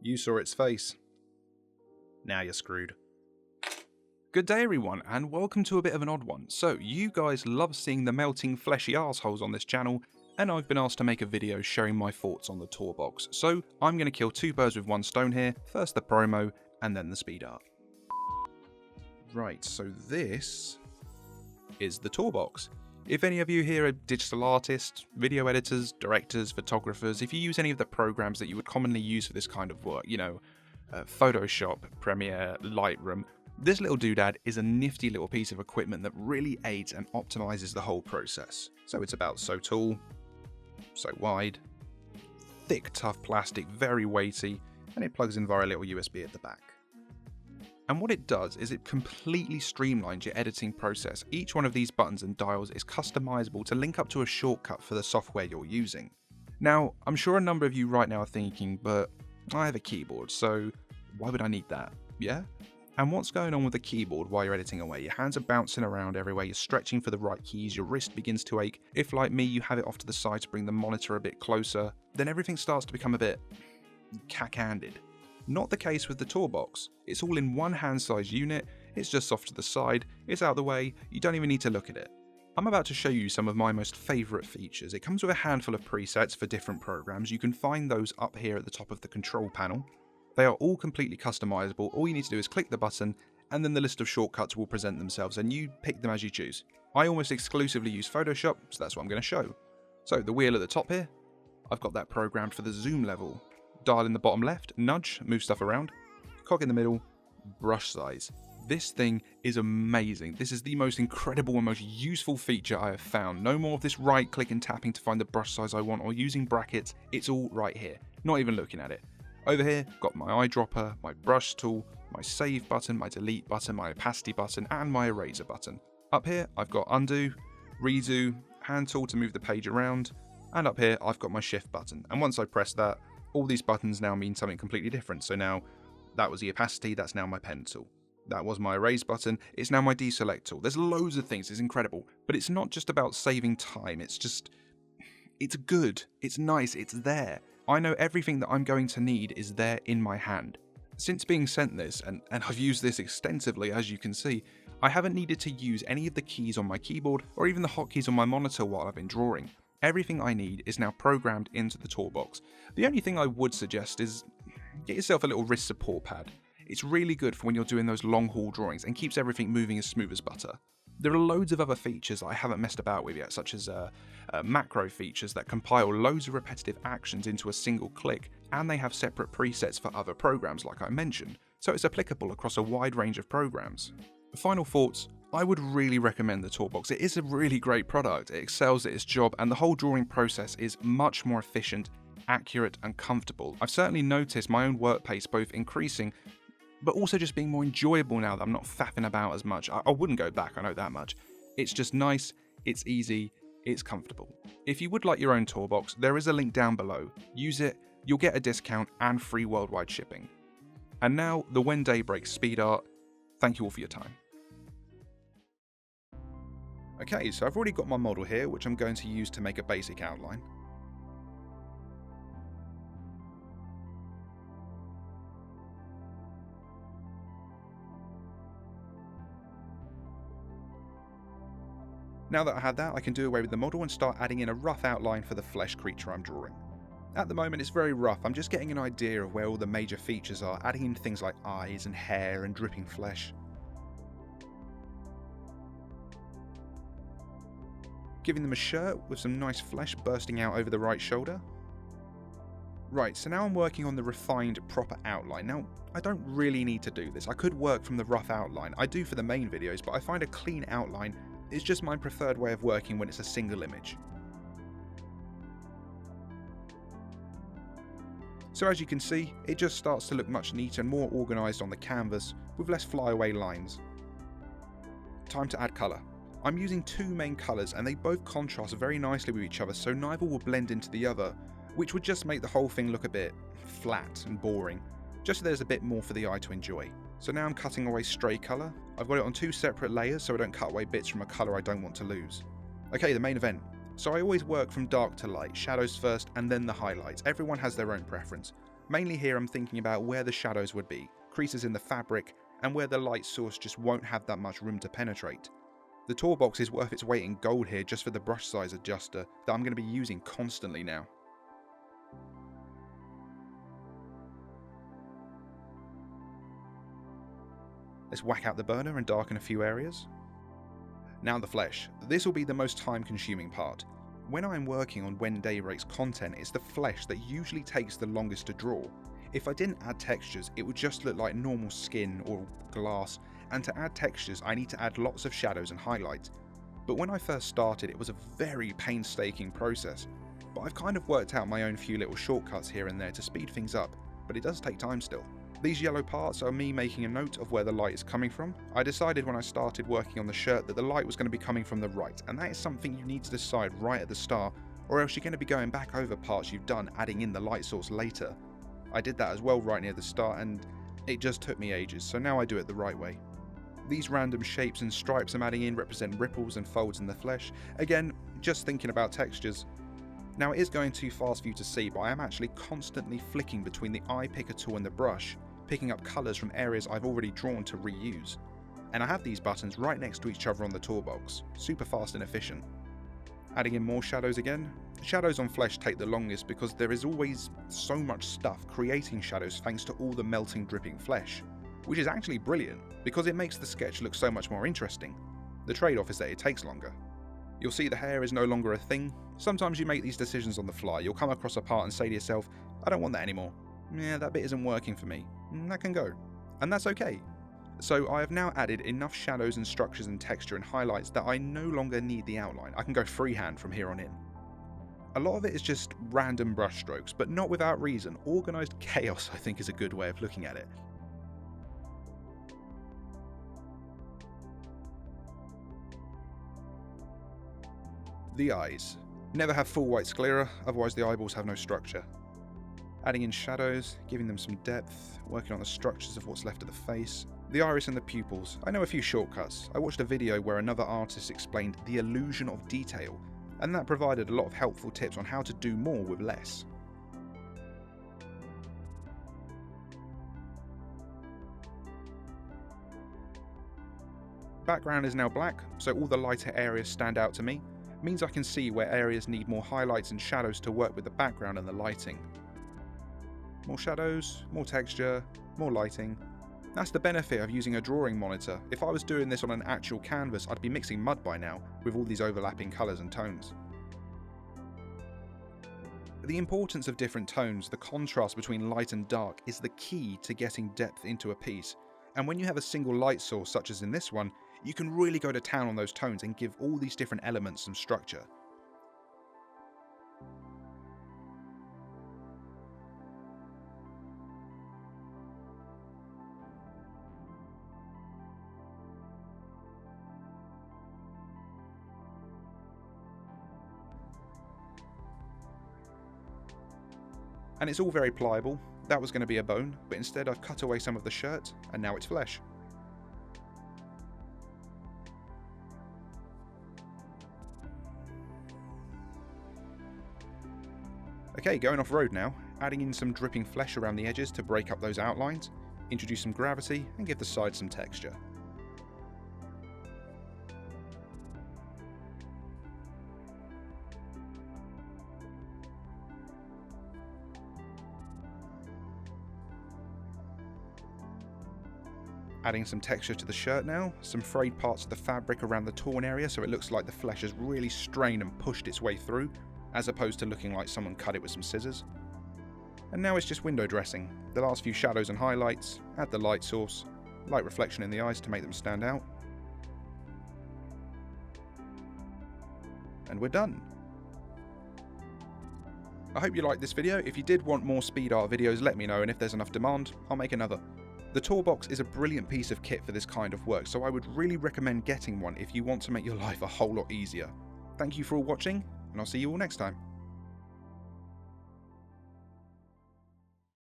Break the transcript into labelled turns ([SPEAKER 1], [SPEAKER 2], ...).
[SPEAKER 1] You saw its face. Now you're screwed. Good day everyone, and welcome to a bit of an odd one. So, you guys love seeing the melting fleshy arseholes on this channel, and I've been asked to make a video sharing my thoughts on the TourBox. So, I'm going to kill two birds with one stone here, first the promo, and then the speed art. Right, so this is the TourBox. If any of you here are digital artists, video editors, directors, photographers, if you use any of the programs that you would commonly use for this kind of work, Photoshop, Premiere, Lightroom, this little doodad is a nifty little piece of equipment that really aids and optimizes the whole process. So it's about so tall, so wide, thick tough plastic, very weighty, and it plugs in via a little USB at the back. And what it does is it completely streamlines your editing process. Each one of these buttons and dials is customizable to link up to a shortcut for the software you're using. Now, I'm sure a number of you right now are thinking, but I have a keyboard, so why would I need that? Yeah? And what's going on with the keyboard while you're editing away? Your hands are bouncing around everywhere, you're stretching for the right keys, your wrist begins to ache. If, like me, you have it off to the side to bring the monitor a bit closer, then everything starts to become a bit cack-handed. Not the case with the TourBox. It's all in one hand-sized unit, it's just off to the side, it's out of the way, you don't even need to look at it. I'm about to show you some of my most favourite features. It comes with a handful of presets for different programs. You can find those up here at the top of the control panel. They are all completely customizable. All you need to do is click the button and then the list of shortcuts will present themselves and you pick them as you choose. I almost exclusively use Photoshop, so that's what I'm going to show. So the wheel at the top here, I've got that programmed for the zoom level. Dial in the bottom left, nudge, move stuff around. Cog in the middle, brush size. This thing is amazing. This is the most incredible and most useful feature I have found. No more of this right click and tapping to find the brush size I want or using brackets. It's all right here. Not even looking at it. Over here, got my eyedropper, my brush tool, my save button, my delete button, my opacity button, and my eraser button. Up here, I've got undo, redo, hand tool to move the page around, and up here, I've got my shift button. And once I press that, all these buttons now mean something completely different. So now, that was the opacity, that's now my pen tool. That was my erase button, it's now my deselect tool. There's loads of things, it's incredible. But it's not just about saving time, it's good, it's nice, it's there. I know everything that I'm going to need is there in my hand. Since being sent this, and I've used this extensively as you can see, I haven't needed to use any of the keys on my keyboard or even the hotkeys on my monitor while I've been drawing. Everything I need is now programmed into the TourBox. The only thing I would suggest is get yourself a little wrist support pad. It's really good for when you're doing those long haul drawings and keeps everything moving as smooth as butter. There are loads of other features I haven't messed about with yet, such as macro features that compile loads of repetitive actions into a single click, and they have separate presets for other programs like I mentioned, so it's applicable across a wide range of programs. Final thoughts, I would really recommend the TourBox. It is a really great product, it excels at its job, and the whole drawing process is much more efficient, accurate, and comfortable. I've certainly noticed my own work pace both increasing, but also just being more enjoyable now that I'm not faffing about as much. I wouldn't go back, I know that much. It's just nice, it's easy, it's comfortable. If you would like your own TourBox, there is a link down below. Use it, you'll get a discount and free worldwide shipping. And now, the When Day Breaks speed art. Thank you all for your time. Okay, so I've already got my model here, which I'm going to use to make a basic outline. Now that I had that, I can do away with the model and start adding in a rough outline for the flesh creature I'm drawing. At the moment it's very rough, I'm just getting an idea of where all the major features are, adding in things like eyes and hair and dripping flesh. Giving them a shirt with some nice flesh bursting out over the right shoulder. Right, so now I'm working on the refined proper outline. Now, I don't really need to do this, I could work from the rough outline. I do for the main videos, but I find a clean outline is just my preferred way of working when it's a single image. So as you can see, it just starts to look much neater and more organised on the canvas with less flyaway lines. Time to add colour. I'm using two main colours and they both contrast very nicely with each other, so neither will blend into the other, which would just make the whole thing look a bit flat and boring, just so there's a bit more for the eye to enjoy. So now I'm cutting away stray colour. I've got it on two separate layers so I don't cut away bits from a colour I don't want to lose. Okay, the main event. So I always work from dark to light, shadows first and then the highlights. Everyone has their own preference. Mainly here I'm thinking about where the shadows would be, creases in the fabric, and where the light source just won't have that much room to penetrate. The TourBox is worth its weight in gold here just for the brush size adjuster that I'm going to be using constantly now. Let's whack out the burner and darken a few areas. Now the flesh. This will be the most time consuming part. When I'm working on When Day Breaks content, it's the flesh that usually takes the longest to draw. If I didn't add textures, it would just look like normal skin or glass, and to add textures I need to add lots of shadows and highlights. But when I first started it was a very painstaking process, but I've kind of worked out my own few little shortcuts here and there to speed things up, but it does take time still. These yellow parts are me making a note of where the light is coming from. I decided when I started working on the shirt that the light was going to be coming from the right, and that is something you need to decide right at the start, or else you're going to be going back over parts you've done adding in the light source later. I did that as well right near the start and it just took me ages, so now I do it the right way. These random shapes and stripes I'm adding in represent ripples and folds in the flesh, again just thinking about textures. Now it is going too fast for you to see, but I am actually constantly flicking between the eye picker tool and the brush, picking up colours from areas I've already drawn to reuse. And I have these buttons right next to each other on the TourBox, super fast and efficient. Adding in more shadows again. Shadows on flesh take the longest because there is always so much stuff creating shadows thanks to all the melting dripping flesh, which is actually brilliant because it makes the sketch look so much more interesting. The trade-off is that it takes longer. You'll see the hair is no longer a thing. Sometimes you make these decisions on the fly. You'll come across a part and say to yourself, I don't want that anymore. Yeah, that bit isn't working for me. That can go. And that's okay. So I have now added enough shadows and structures and texture and highlights that I no longer need the outline. I can go freehand from here on in. A lot of it is just random brush strokes, but not without reason. Organised chaos, I think, is a good way of looking at it. The eyes. Never have full white sclera, otherwise the eyeballs have no structure. Adding in shadows, giving them some depth, working on the structures of what's left of the face. The iris and the pupils. I know a few shortcuts. I watched a video where another artist explained the illusion of detail, and that provided a lot of helpful tips on how to do more with less. Background is now black, so all the lighter areas stand out to me. It means I can see where areas need more highlights and shadows to work with the background and the lighting. More shadows, more texture, more lighting. That's the benefit of using a drawing monitor. If I was doing this on an actual canvas, I'd be mixing mud by now, with all these overlapping colours and tones. The importance of different tones, the contrast between light and dark, is the key to getting depth into a piece. And when you have a single light source, such as in this one, you can really go to town on those tones and give all these different elements some structure. And it's all very pliable. That was going to be a bone, but instead I've cut away some of the shirt, and now it's flesh. Okay, going off road now, adding in some dripping flesh around the edges to break up those outlines, introduce some gravity, and give the sides some texture. Adding some texture to the shirt now, some frayed parts of the fabric around the torn area so it looks like the flesh has really strained and pushed its way through, as opposed to looking like someone cut it with some scissors. And now it's just window dressing. The last few shadows and highlights, add the light source, light reflection in the eyes to make them stand out. And we're done. I hope you liked this video. If you did want more speed art videos, let me know, and if there's enough demand, I'll make another. The TourBox is a brilliant piece of kit for this kind of work, so I would really recommend getting one if you want to make your life a whole lot easier. Thank you for all watching, and I'll see you all next time.